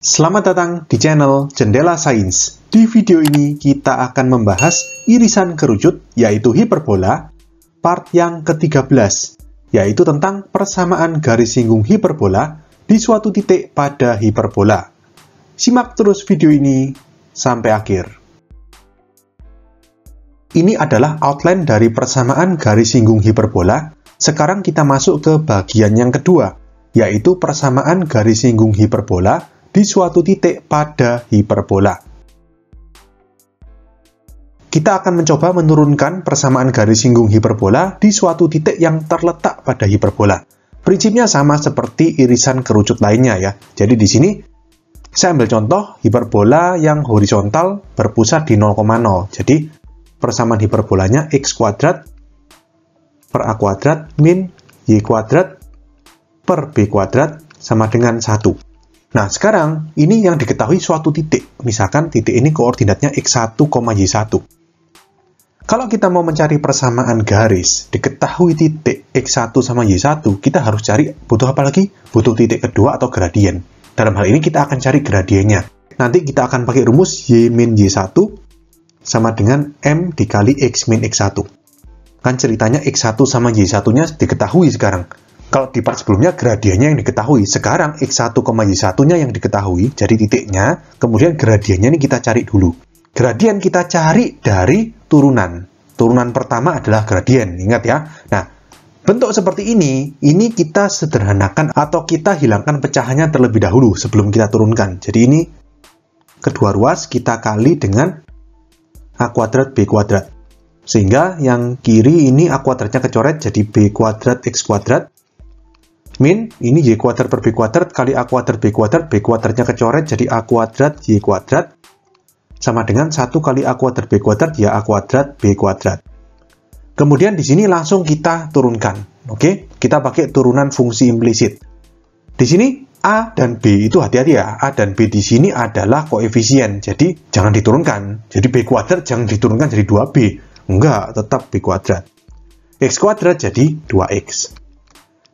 Selamat datang di channel Jendela Sains. Di video ini kita akan membahas irisan kerucut yaitu hiperbola part yang ke-13, yaitu tentang persamaan garis singgung hiperbola di suatu titik pada hiperbola. Simak terus video ini sampai akhir. Ini adalah outline dari persamaan garis singgung hiperbola. Sekarang kita masuk ke bagian yang kedua, yaitu persamaan garis singgung hiperbola di suatu titik pada hiperbola. Kita akan mencoba menurunkan persamaan garis singgung hiperbola di suatu titik yang terletak pada hiperbola. Prinsipnya sama seperti irisan kerucut lainnya ya. Jadi di sini saya ambil contoh hiperbola yang horizontal berpusat di 0,0. Jadi persamaan hiperbolanya x kuadrat per a kuadrat min y kuadrat per b kuadrat sama dengan 1. Nah, sekarang ini yang diketahui suatu titik. Misalkan titik ini koordinatnya x1, y1. Kalau kita mau mencari persamaan garis, diketahui titik x1 sama y1, kita harus cari, butuh apa lagi? Butuh titik kedua atau gradien. Dalam hal ini kita akan cari gradiennya. Nanti kita akan pakai rumus y min y1 sama dengan m dikali x min x1. Kan ceritanya x1 sama y1-nya diketahui sekarang. Kalau di part sebelumnya gradiennya yang diketahui, sekarang x1, y1-nya yang diketahui, jadi titiknya, kemudian gradiennya ini kita cari dulu. Gradien kita cari dari turunan. Turunan pertama adalah gradien, ingat ya. Nah, bentuk seperti ini kita sederhanakan atau kita hilangkan pecahannya terlebih dahulu sebelum kita turunkan. Jadi ini kedua ruas kita kali dengan a kuadrat b kuadrat. Sehingga yang kiri ini a kuadratnya kecoret jadi b kuadrat x kuadrat. Min, ini y kuadrat per b kuadrat kali a kuadrat b kuadratnya kecoret jadi a kuadrat y kuadrat. Sama dengan 1 kali a kuadrat b kuadrat ya a kuadrat b kuadrat. Kemudian di sini langsung kita turunkan. Oke, kita pakai turunan fungsi implisit. Di sini a dan b itu hati-hati ya. A dan b di sini adalah koefisien. Jadi jangan diturunkan. Jadi b kuadrat jangan diturunkan jadi 2b. Enggak, tetap b kuadrat. X kuadrat jadi 2x.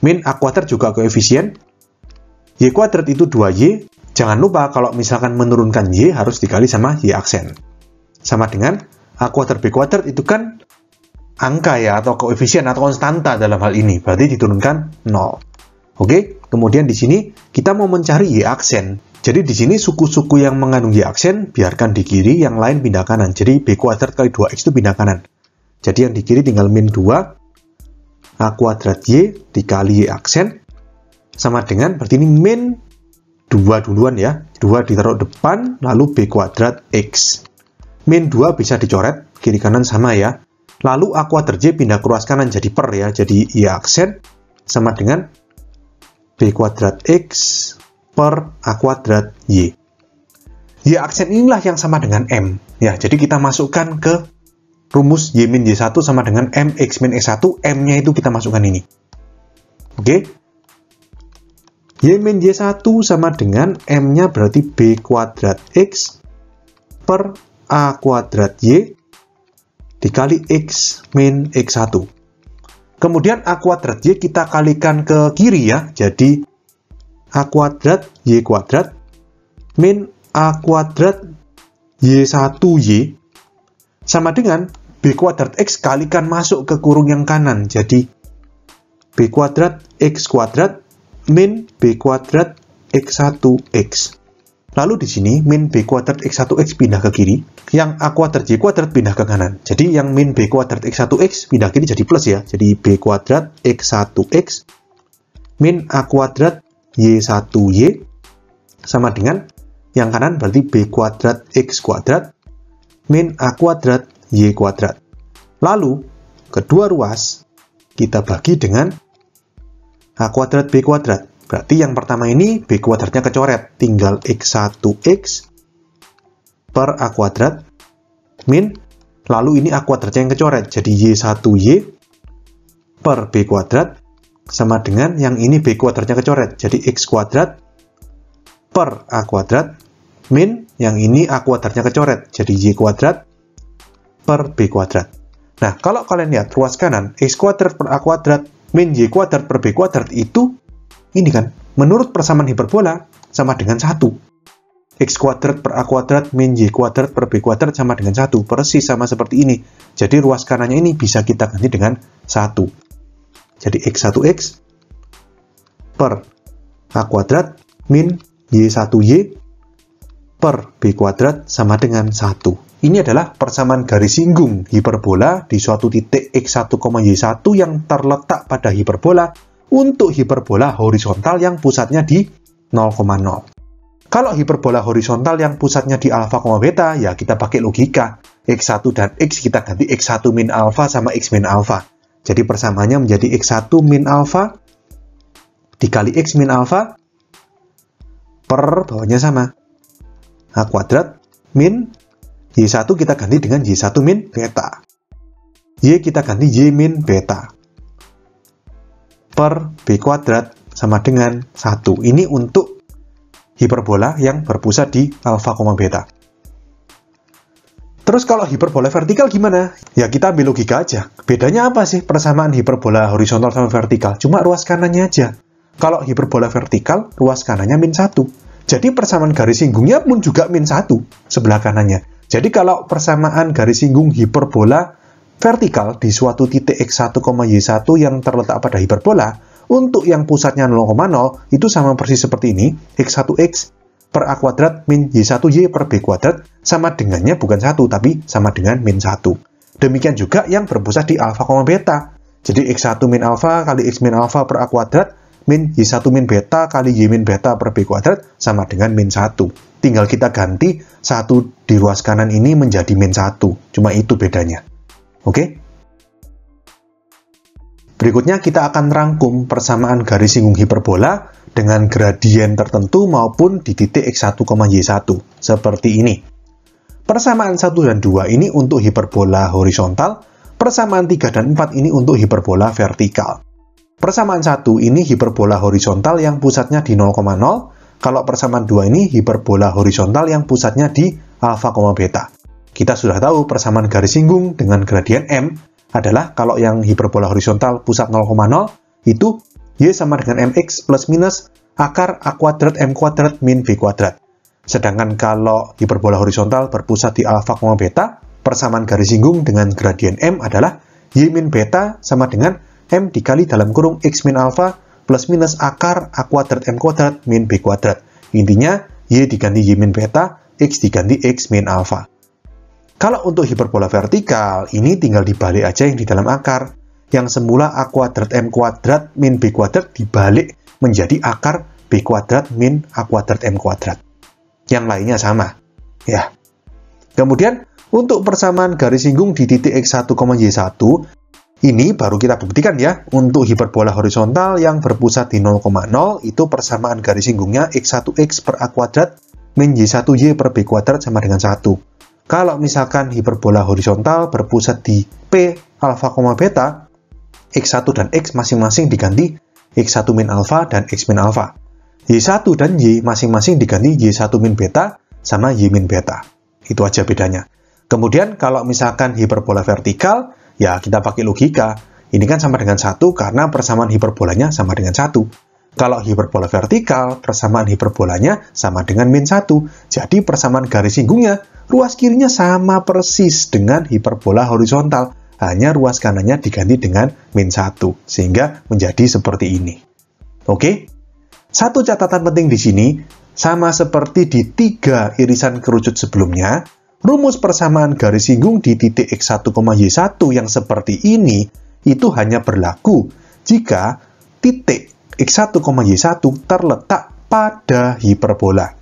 Min a kuadrat juga koefisien. Y kuadrat itu 2y. Jangan lupa kalau misalkan menurunkan y harus dikali sama y aksen. Sama dengan a kuadrat b kuadrat itu kan angka ya, atau koefisien atau konstanta dalam hal ini. Berarti diturunkan 0. Oke, kemudian di sini kita mau mencari y aksen. Jadi di sini suku-suku yang mengandung y aksen biarkan di kiri, yang lain pindah kanan. Jadi b kuadrat kali 2x itu pindah kanan. Jadi yang di kiri tinggal min 2 a kuadrat y dikali y aksen sama dengan berarti ini min 2 duluan ya. 2 ditaruh depan lalu b kuadrat x. Min 2 bisa dicoret, kiri kanan sama ya. Lalu a kuadrat y pindah ke ruas kanan jadi per ya. Jadi y aksen sama dengan b kuadrat x per a kuadrat y. Y aksen inilah yang sama dengan m. Ya, jadi kita masukkan ke rumus y min y1 sama dengan m x min x1. M-nya itu kita masukkan ini. Oke. Y min y1 sama dengan m-nya berarti b kuadrat x per a kuadrat y dikali x min x1. Kemudian a kuadrat y kita kalikan ke kiri ya. Jadi a kuadrat y kuadrat min a kuadrat y1y sama dengan b kuadrat x kalikan masuk ke kurung yang kanan. Jadi b kuadrat x kuadrat min b kuadrat x1x. Lalu di sini min b kuadrat x1x pindah ke kiri, yang a kuadrat y kuadrat pindah ke kanan. Jadi yang min b kuadrat x1x pindah ke kiri jadi plus ya. Jadi b kuadrat x1x min a kuadrat y1y sama dengan yang kanan berarti b kuadrat x kuadrat min a kuadrat y kuadrat. Lalu kedua ruas kita bagi dengan a kuadrat b kuadrat. Berarti yang pertama ini b kuadratnya kecoret, tinggal x1x per a kuadrat min, lalu ini a kuadratnya yang kecoret jadi y1y per b kuadrat sama dengan yang ini b kuadratnya kecoret jadi x kuadrat per a kuadrat min, yang ini a kuadratnya kecoret jadi y kuadrat per b kuadrat. Nah, kalau kalian lihat ruas kanan x kuadrat per a kuadrat min y kuadrat per b kuadrat itu ini kan menurut persamaan hiperbola sama dengan 1. X kuadrat per A kuadrat min Y kuadrat per B kuadrat sama dengan 1. Persis sama seperti ini. Jadi ruas kanannya ini bisa kita ganti dengan 1. Jadi X1X per A kuadrat min Y1Y per B kuadrat sama dengan 1. Ini adalah persamaan garis singgung hiperbola di suatu titik X1, Y1 yang terletak pada hiperbola untuk hiperbola horizontal yang pusatnya di 0,0. Kalau hiperbola horizontal yang pusatnya di alfa, beta, ya kita pakai logika. X1 dan X kita ganti X1 min alfa sama X min alfa. Jadi persamaannya menjadi X1 min alfa dikali X min alfa per bawahnya sama. A kuadrat min Y1 kita ganti dengan Y1 min beta. Y kita ganti Y min beta. Per B kuadrat sama dengan 1. Ini untuk hiperbola yang berpusat di alfa, beta. Terus kalau hiperbola vertikal gimana? Ya kita ambil logika aja. Bedanya apa sih persamaan hiperbola horizontal sama vertikal? Cuma ruas kanannya aja. Kalau hiperbola vertikal, ruas kanannya min 1. Jadi persamaan garis singgungnya pun juga min 1 sebelah kanannya. Jadi kalau persamaan garis singgung hiperbola vertikal di suatu titik X1, Y1 yang terletak pada hiperbola, untuk yang pusatnya 0,0 itu sama persis seperti ini, X1X per A kuadrat min Y1Y per B kuadrat sama dengannya bukan 1, tapi sama dengan min 1. Demikian juga yang berpusat di alfa, beta. Jadi X1 min alfa kali X min alfa per A kuadrat min Y1 min beta kali Y min beta per B kuadrat sama dengan min 1. Tinggal kita ganti 1 di ruas kanan ini menjadi min 1. Cuma itu bedanya. Oke? Berikutnya kita akan rangkum persamaan garis singgung hiperbola dengan gradien tertentu maupun di titik X1, Y1. Seperti ini. Persamaan 1 dan 2 ini untuk hiperbola horizontal, persamaan 3 dan 4 ini untuk hiperbola vertikal. Persamaan 1 ini hiperbola horizontal yang pusatnya di 0,0, kalau persamaan 2 ini hiperbola horizontal yang pusatnya di alfa, beta. Kita sudah tahu persamaan garis singgung dengan gradien M adalah kalau yang hiperbola horizontal pusat 0,0 itu Y sama dengan MX plus minus akar A kuadrat M kuadrat min B kuadrat. Sedangkan kalau hiperbola horizontal berpusat di alfa, beta, persamaan garis singgung dengan gradien M adalah Y min beta sama dengan M dikali dalam kurung X min alfa plus minus akar A kuadrat M kuadrat min B kuadrat. Intinya Y diganti Y min beta, X diganti X min alfa. Kalau untuk hiperbola vertikal, ini tinggal dibalik aja yang di dalam akar. Yang semula A kuadrat M kuadrat min B kuadrat dibalik menjadi akar B kuadrat min A kuadrat M kuadrat. Yang lainnya sama. Ya. Kemudian, untuk persamaan garis singgung di titik X1, Y1, ini baru kita buktikan ya. Untuk hiperbola horizontal yang berpusat di 0,0, itu persamaan garis singgungnya X1X per A kuadrat min Y1Y per B kuadrat sama dengan 1. Kalau misalkan hiperbola horizontal berpusat di P alfa, beta, X1 dan X masing-masing diganti X1 min alfa dan X min alfa. Y1 dan Y masing-masing diganti Y1 min beta sama Y min beta. Itu aja bedanya. Kemudian kalau misalkan hiperbola vertikal, ya kita pakai logika. Ini kan sama dengan 1 karena persamaan hiperbolanya sama dengan 1. Kalau hiperbola vertikal, persamaan hiperbolanya sama dengan min 1. Jadi persamaan garis singgungnya, ruas kirinya sama persis dengan hiperbola horizontal. Hanya ruas kanannya diganti dengan min 1. Sehingga menjadi seperti ini. Oke? Satu catatan penting di sini, sama seperti di 3 irisan kerucut sebelumnya, rumus persamaan garis singgung di titik X1, Y1 yang seperti ini, itu hanya berlaku jika titik X1, Y1 terletak pada hiperbola.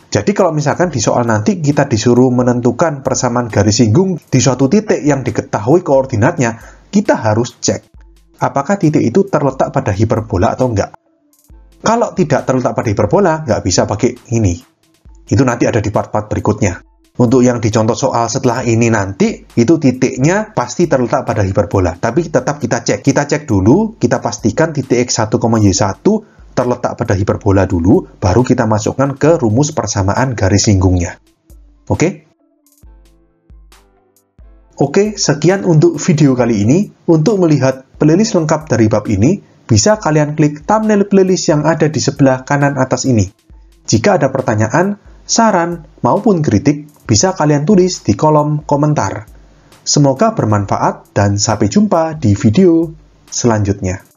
Jadi kalau misalkan di soal nanti kita disuruh menentukan persamaan garis singgung di suatu titik yang diketahui koordinatnya, kita harus cek apakah titik itu terletak pada hiperbola atau enggak. Kalau tidak terletak pada hiperbola, nggak bisa pakai ini. Itu nanti ada di part-part berikutnya. Untuk yang dicontoh soal setelah ini nanti, itu titiknya pasti terletak pada hiperbola. Tapi tetap kita cek. Kita cek dulu, kita pastikan titik X1, Y1 terletak pada hiperbola dulu, baru kita masukkan ke rumus persamaan garis singgungnya. Oke? Oke, sekian untuk video kali ini. Untuk melihat playlist lengkap dari bab ini, bisa kalian klik thumbnail playlist yang ada di sebelah kanan atas ini. Jika ada pertanyaan, Saran maupun kritik bisa kalian tulis di kolom komentar. Semoga bermanfaat dan sampai jumpa di video selanjutnya.